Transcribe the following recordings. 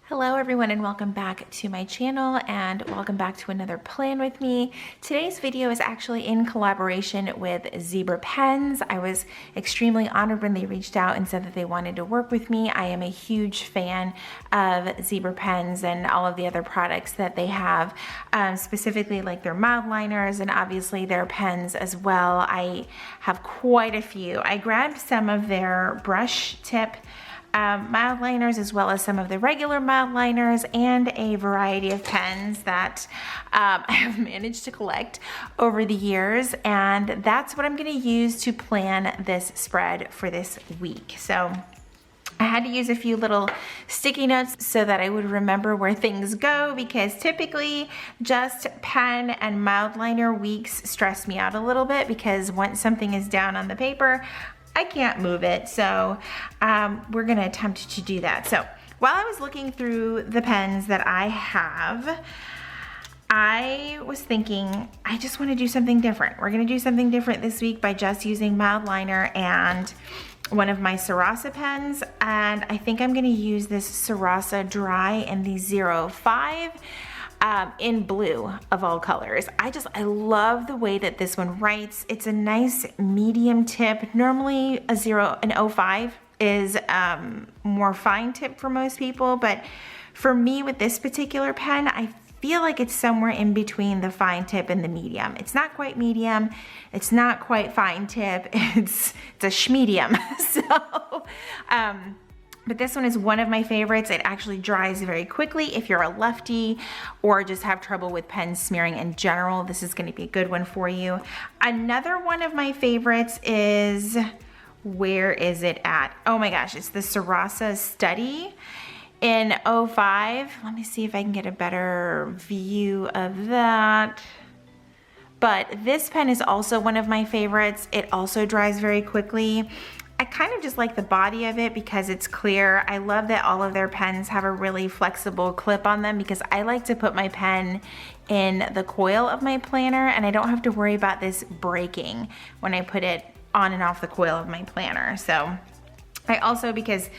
Hello everyone and welcome back to my channel and welcome back to another plan with me. Today's video is actually in collaboration with Zebra Pens. I was extremely honored when they reached out and said that they wanted to work with me. I am a huge fan of Zebra Pens and all of the other products that they have, specifically like their Mildliners and obviously their pens as well. I have quite a few. I grabbed some of their brush tip Mildliners as well as some of the regular Mildliners and a variety of pens that I have managed to collect over the years, and that's what I'm going to use to plan this spread for this week. So I had to use a few little sticky notes so that I would remember where things go, because typically just pen and Mildliner weeks stress me out a little bit, because once something is down on the paper, I can't move it. So we're gonna attempt to do that. So while I was looking through the pens that I have, I was thinking, I just wanna do something different. We're gonna do something different this week by just using Mildliner and one of my Sarasa pens. And I think I'm gonna use this Sarasa Dry in the 05. In blue of all colors. I love the way that this one writes. It's a nice medium tip. Normally an 05 is more fine tip for most people, but for me with this particular pen, I feel like it's somewhere in between the fine tip and the medium. It's not quite medium, it's not quite fine tip, it's a schmedium. So, but this one is one of my favorites. It actually dries very quickly. If you're a lefty or just have trouble with pen smearing in general, this is going to be a good one for you. Another one of my favorites is, where is it at? Oh my gosh, it's the Sarasa Study in 05. Let me see if I can get a better view of that. But this pen is also one of my favorites. It also dries very quickly. I kind of just like the body of it because it's clear. I love that all of their pens have a really flexible clip on them, because I like to put my pen in the coil of my planner and I don't have to worry about this breaking when I put it on and off the coil of my planner. So I also, because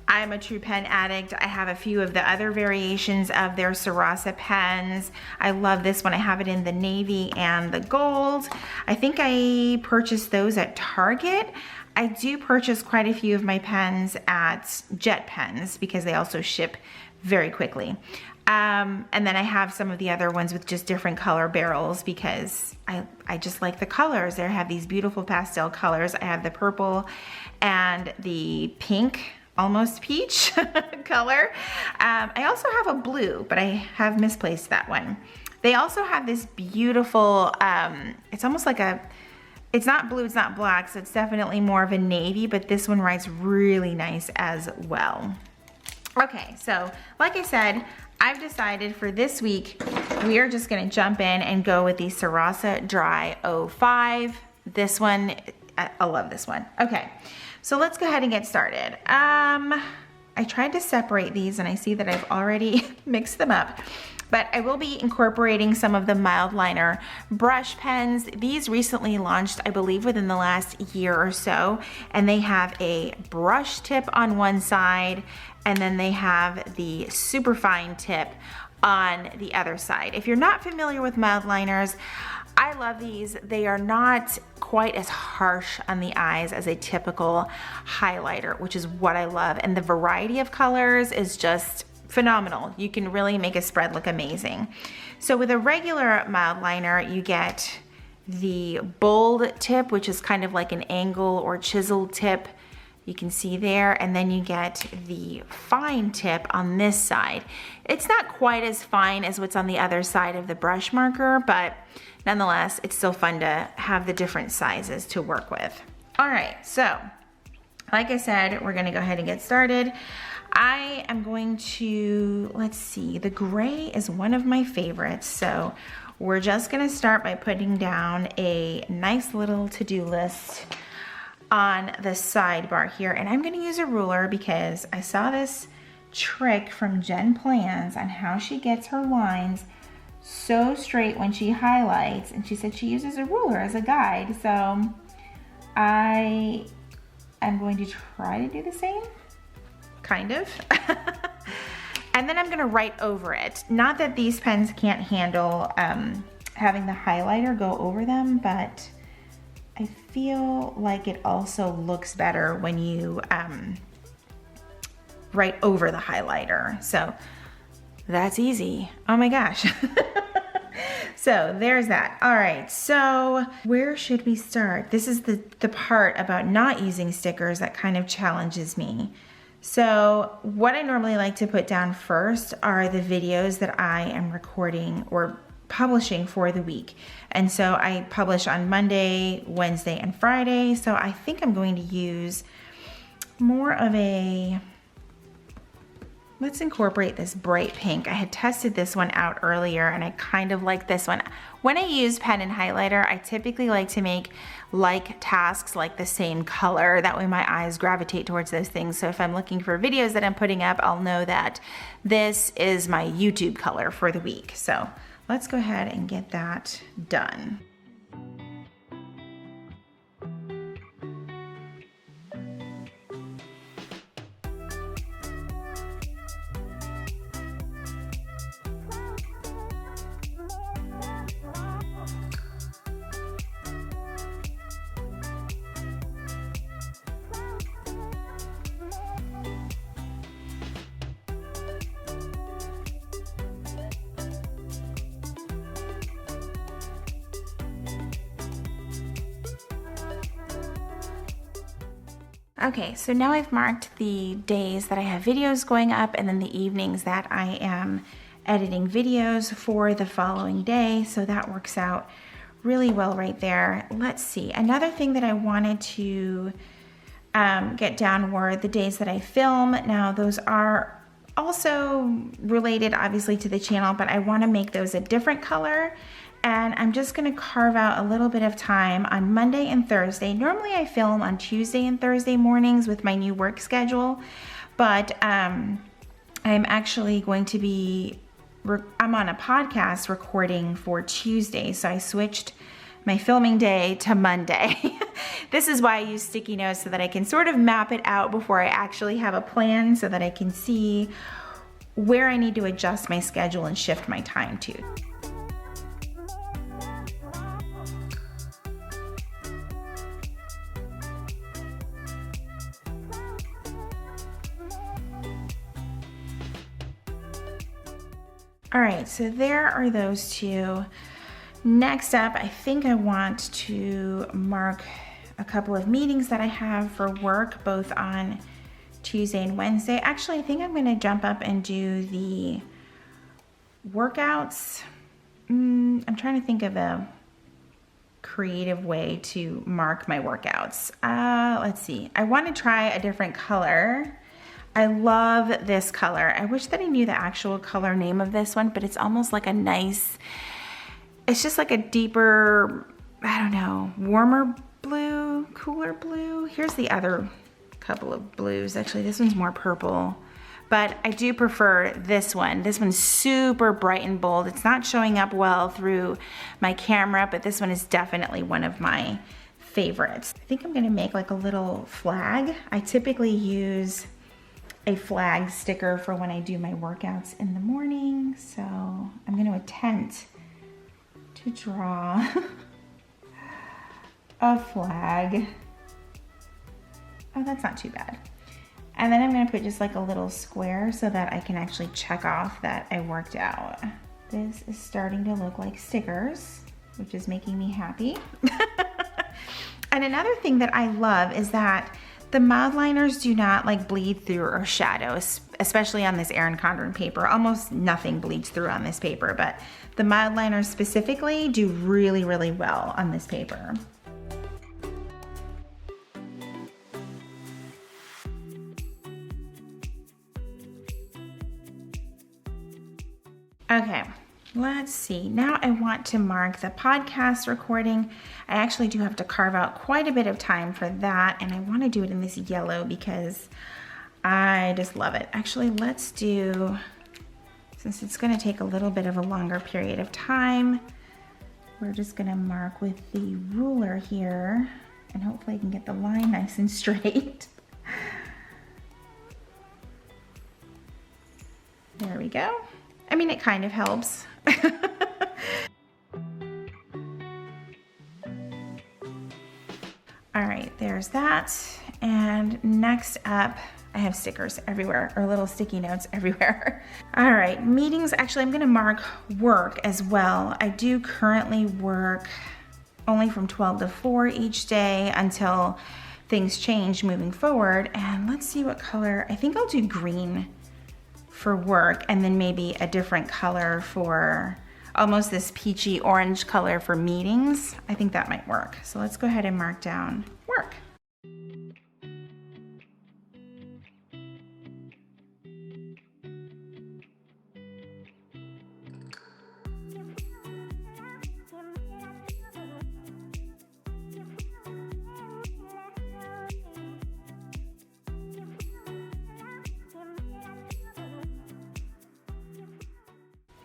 I'm a true pen addict, I have a few of the other variations of their Sarasa pens. I love this one. I have it in the navy and the gold. I think I purchased those at Target. I do purchase quite a few of my pens at Jet Pens because they also ship very quickly. And then I have some of the other ones with just different color barrels because I just like the colors. They have these beautiful pastel colors. I have the purple and the pink, almost peach color. I also have a blue, but I have misplaced that one. They also have this beautiful, it's almost like it's not blue, it's not black, so it's definitely more of a navy, but this one writes really nice as well. Okay, so like I said, I've decided for this week, we are just gonna jump in and go with the Sarasa Dry 05. This one, I love this one. Okay, so let's go ahead and get started. I tried to separate these and I see that I've already mixed them up. But I will be incorporating some of the Mildliner brush pens. These recently launched, I believe, within the last year or so, and they have a brush tip on one side, and then they have the super fine tip on the other side. If you're not familiar with Mildliners, I love these. They are not quite as harsh on the eyes as a typical highlighter, which is what I love, and the variety of colors is just phenomenal. You can really make a spread look amazing. So with a regular Mildliner, you get the bold tip, which is kind of like an angle or chisel tip. You can see there, and then you get the fine tip on this side. It's not quite as fine as what's on the other side of the brush marker, but nonetheless, it's still fun to have the different sizes to work with. All right, so like I said, we're gonna go ahead and get started. I am going to, let's see, the gray is one of my favorites. So we're just gonna start by putting down a nice little to-do list on the sidebar here. And I'm gonna use a ruler because I saw this trick from Jen Plans on how she gets her lines so straight when she highlights. And she said she uses a ruler as a guide. So I am going to try to do the same. Kind of. And then I'm gonna write over it. Not that these pens can't handle having the highlighter go over them, but I feel like it also looks better when you write over the highlighter. So that's easy. Oh my gosh. So there's that. All right, so where should we start? This is the part about not using stickers that kind of challenges me. So what I normally like to put down first are the videos that I am recording or publishing for the week. And so I publish on Monday, Wednesday, and Friday. So I think I'm going to use more of a, let's incorporate this bright pink. I had tested this one out earlier and I kind of like this one. When I use pen and highlighter, I typically like to make like tasks like the same color. That way my eyes gravitate towards those things. So if I'm looking for videos that I'm putting up, I'll know that this is my YouTube color for the week. So let's go ahead and get that done. Okay, so now I've marked the days that I have videos going up and then the evenings that I am editing videos for the following day. So that works out really well right there. Let's see, another thing that I wanted to get down were the days that I film. Now those are also related obviously to the channel, but I want to make those a different color. And I'm just gonna carve out a little bit of time on Monday and Thursday. Normally I film on Tuesday and Thursday mornings with my new work schedule, but I'm actually going to be, I'm on a podcast recording for Tuesday, so I switched my filming day to Monday. This is why I use sticky notes so that I can sort of map it out before I actually have a plan so that I can see where I need to adjust my schedule and shift my time to. All right, so there are those two. Next up, I think I want to mark a couple of meetings that I have for work, both on Tuesday and Wednesday. Actually, I think I'm gonna jump up and do the workouts. I'm trying to think of a creative way to mark my workouts. Let's see, I wanna try a different color. I love this color. I wish that I knew the actual color name of this one, but it's almost like a nice, it's just like a deeper, I don't know, warmer blue, cooler blue. Here's the other couple of blues. Actually, this one's more purple, but I do prefer this one. This one's super bright and bold. It's not showing up well through my camera, but this one is definitely one of my favorites. I think I'm gonna make like a little flag. I typically use a flag sticker for when I do my workouts in the morning. So I'm going to attempt to draw a flag. Oh, that's not too bad. And then I'm going to put just like a little square so that I can actually check off that I worked out. This is starting to look like stickers, which is making me happy. And another thing that I love is that the Mildliners do not like bleed through or shadow, especially on this Erin Condren paper. Almost nothing bleeds through on this paper, but the Mildliners specifically do really, really well on this paper. Okay. Let's see, now I want to mark the podcast recording. I actually do have to carve out quite a bit of time for that, and I want to do it in this yellow because I just love it. Actually, let's do, since it's going to take a little bit of a longer period of time, we're just going to mark with the ruler here, and hopefully I can get the line nice and straight. There we go. I mean, it kind of helps. All right, there's that. And next up, I have stickers everywhere, or little sticky notes everywhere. All right, meetings. Actually, I'm gonna mark work as well. I do currently work only from 12 to 4 each day until things change moving forward. And let's see what color. I think I'll do green for work, and then maybe a different color for almost this peachy orange color for meetings. I think that might work. So let's go ahead and mark down work.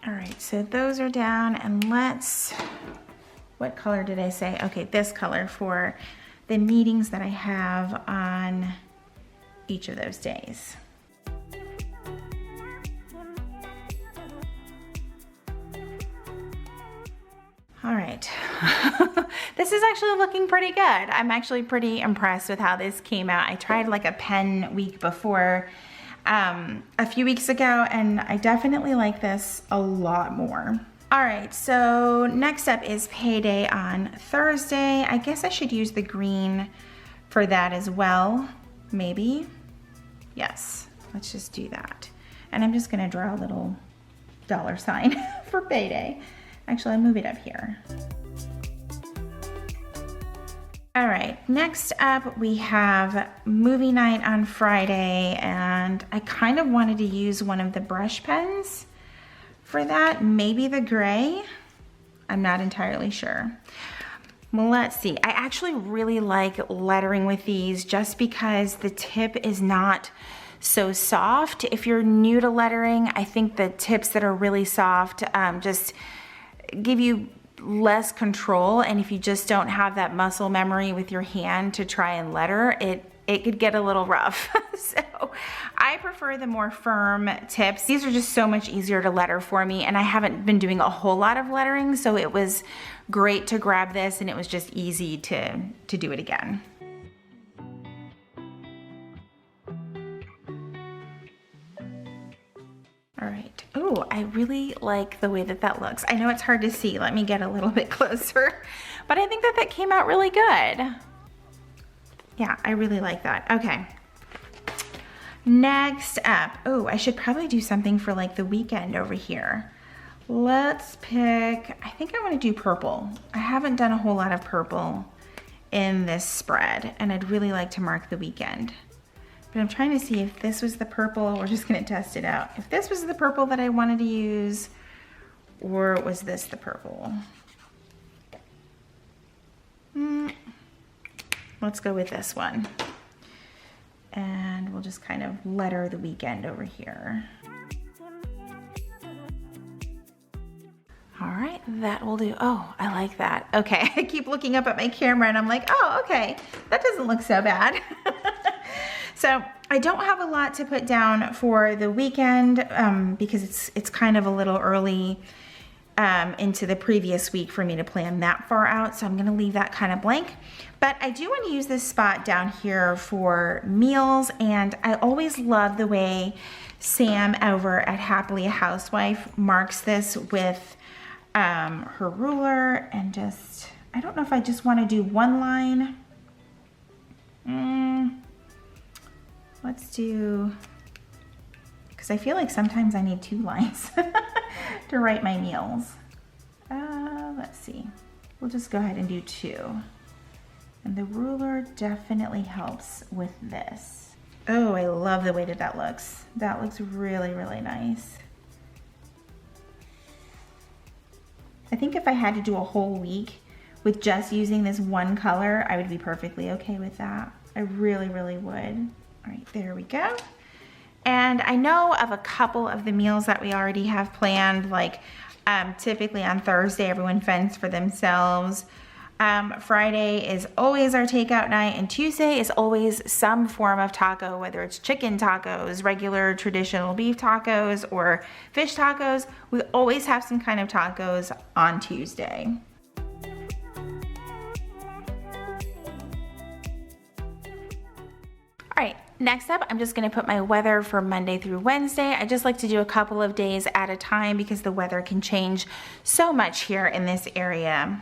All right, so those are down, and what color did I say? Okay, this color for the meetings that I have on each of those days. All right, this is actually looking pretty good. I'm actually pretty impressed with how this came out. I tried like a pen week before, a few weeks ago, and I definitely like this a lot more. All right, so next up is Payday on Thursday. I guess I should use the green for that as well, maybe. Yes, let's just do that. And I'm just gonna draw a little $sign for Payday. Actually, I'll move it up here. All right, next up we have movie night on Friday, and I kind of wanted to use one of the brush pens for that, maybe the gray. I'm not entirely sure. Well, let's see. I actually really like lettering with these just because the tip is not so soft. If you're new to lettering, I think the tips that are really soft just give you less control, and if you just don't have that muscle memory with your hand to try and letter, it could get a little rough. So I prefer the more firm tips. These are just so much easier to letter for me, and I haven't been doing a whole lot of lettering, so it was great to grab this, and it was just easy to do it again. All right. Oh, I really like the way that that looks. I know it's hard to see. Let me get a little bit closer, but I think that that came out really good. Yeah, I really like that. Okay. Next up, oh, I should probably do something for like the weekend over here. Let's pick, I think I want to do purple. I haven't done a whole lot of purple in this spread, and I'd really like to mark the weekend. But I'm trying to see if this was the purple. We're just gonna test it out. If this was the purple that I wanted to use, or was this the purple? Let's go with this one. And we'll just kind of letter the weekend over here. All right, that will do. Oh, I like that. Okay, I keep looking up at my camera and I'm like, oh, okay, that doesn't look so bad. So I don't have a lot to put down for the weekend because it's kind of a little early into the previous week for me to plan that far out. So I'm gonna leave that kind of blank. But I do want to use this spot down here for meals, and I always love the way Sam over at Happily a Housewife marks this with her ruler, and just, I don't know if I just want to do one line. Let's do, because I feel like sometimes I need 2 lines to write my meals. Let's see, we'll just go ahead and do 2. And the ruler definitely helps with this. Oh, I love the way that that looks. That looks really, really nice. I think if I had to do a whole week with just using this one color, I would be perfectly okay with that. I really, really would. All right, there we go. And I know of a couple of the meals that we already have planned, like typically on Thursday, everyone fends for themselves. Friday is always our takeout night, and Tuesday is always some form of taco, whether it's chicken tacos, regular traditional beef tacos, or fish tacos. We always have some kind of tacos on Tuesday. All right, next up, I'm just gonna put my weather for Monday through Wednesday. I just like to do a couple of days at a time because the weather can change so much here in this area.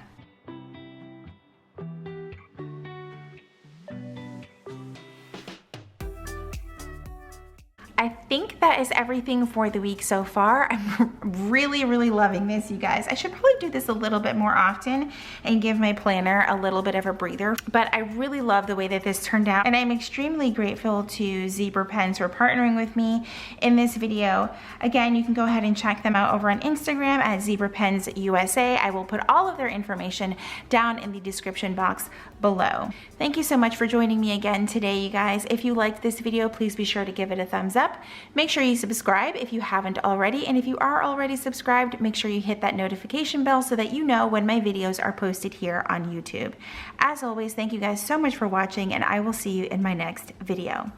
I think that is everything for the week so far. I'm really loving this, you guys. I should probably do this a little bit more often and give my planner a little bit of a breather, but I really love the way that this turned out, and I'm extremely grateful to Zebra Pens for partnering with me in this video. Again, you can go ahead and check them out over on Instagram at Zebra Pens USA. I will put all of their information down in the description box below. Thank you so much for joining me again today, you guys. If you liked this video, please be sure to give it a thumbs up. Make sure you subscribe if you haven't already, and if you are already subscribed, make sure you hit that notification bell so that you know when my videos are posted here on YouTube. As always, thank you guys so much for watching, and I will see you in my next video.